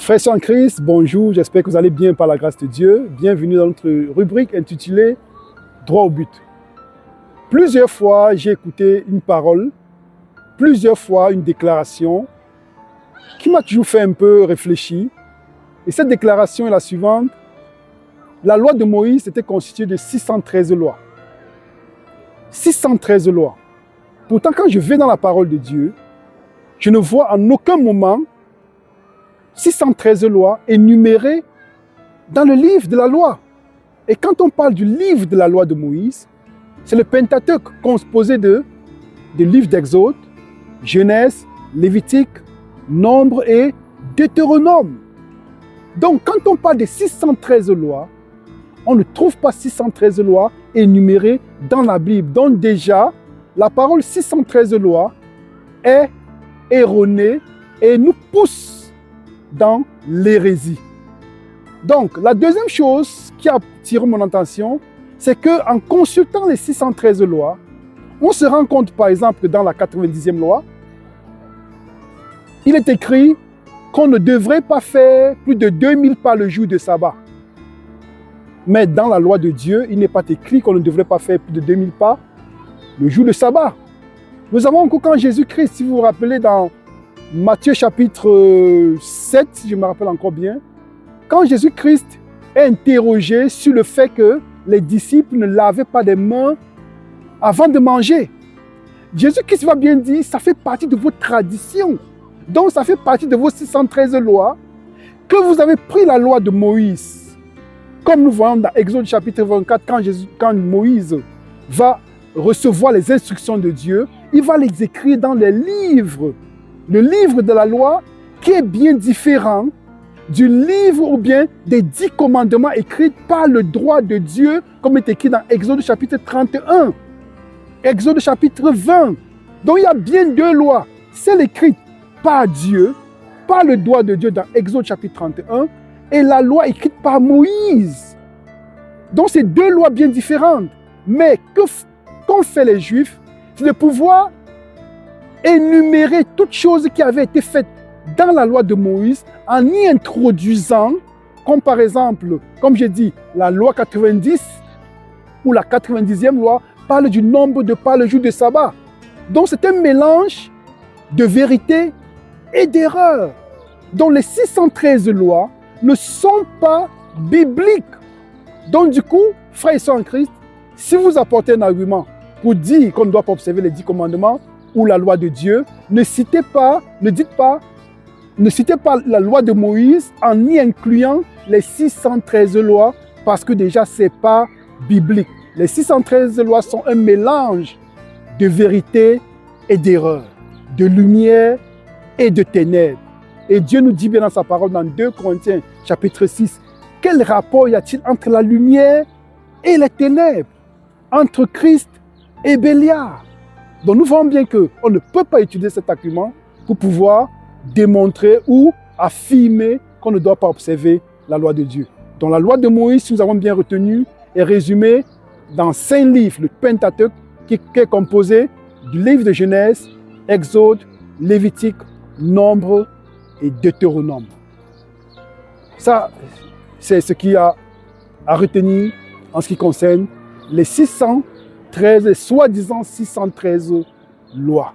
Frères en Christ, bonjour, j'espère que vous allez bien par la grâce de Dieu. Bienvenue dans notre rubrique intitulée « Droit au but ». Plusieurs fois, j'ai écouté une parole, plusieurs fois une déclaration qui m'a toujours fait un peu réfléchir. Et cette déclaration est la suivante. La loi de Moïse était constituée de 613 lois. 613 lois. Pourtant, quand je vais dans la parole de Dieu, je ne vois en aucun moment 613 lois énumérées dans le livre de la loi. Et quand on parle du livre de la loi de Moïse, c'est le Pentateuque composé des livres d'Exode, Genèse, Lévitique, Nombre et Deutéronome. Donc, quand on parle des 613 lois, on ne trouve pas 613 lois énumérées dans la Bible. Donc déjà, la parole 613 lois est erronée et nous pousse dans l'hérésie. Donc, la deuxième chose qui a attiré mon attention, c'est qu'en consultant les 613 lois, on se rend compte, par exemple, que dans la 90e loi, il est écrit qu'on ne devrait pas faire plus de 2000 pas le jour de sabbat. Mais dans la loi de Dieu, il n'est pas écrit qu'on ne devrait pas faire plus de 2000 pas le jour de sabbat. Nous avons encore quand Jésus-Christ, si vous vous rappelez dans Matthieu chapitre 7, si je me rappelle encore bien, quand Jésus-Christ est interrogé sur le fait que les disciples ne lavaient pas les mains avant de manger, Jésus-Christ va bien dire, ça fait partie de vos traditions. Donc ça fait partie de vos 613 lois, que vous avez pris la loi de Moïse. Comme nous voyons dans Exode chapitre 24, quand Moïse va recevoir les instructions de Dieu, il va les écrire dans les livres. Le livre de la loi qui est bien différent du livre ou bien des 10 commandements écrits par le droit de Dieu, comme est écrit dans Exode chapitre 31, Exode chapitre 20. Donc il y a bien deux lois, celle écrite par Dieu, par le droit de Dieu dans Exode chapitre 31, et la loi écrite par Moïse. Donc c'est deux lois bien différentes. Mais qu'ont fait les Juifs? C'est de pouvoir énumérer toutes choses qui avaient été faites dans la loi de Moïse en y introduisant, comme par exemple, comme j'ai dit, la loi 90 ou la 90e loi parle du nombre de pas le jour de sabbat. Donc c'est un mélange de vérité et d'erreur. Donc les 613 lois ne sont pas bibliques. Donc du coup, frères et sœurs en Christ, si vous apportez un argument pour dire qu'on ne doit pas observer les 10 commandements ou la loi de Dieu, ne citez pas la loi de Moïse en y incluant les 613 lois parce que déjà ce n'est pas biblique. Les 613 lois sont un mélange de vérité et d'erreur, de lumière et de ténèbres. Et Dieu nous dit bien dans sa parole dans 2 Corinthiens chapitre 6, quel rapport y a-t-il entre la lumière et les ténèbres, entre Christ et Béliard? Donc nous voyons bien qu'on ne peut pas utiliser cet argument pour pouvoir démontrer ou affirmer qu'on ne doit pas observer la loi de Dieu. Donc la loi de Moïse, si nous avons bien retenu, est résumée dans 5 livres, le Pentateuque, qui est composé du livre de Genèse, Exode, Lévitique, Nombre et Deutéronome. Ça, c'est ce qu'il y a à retenir en ce qui concerne les 613, soi-disant 613 lois.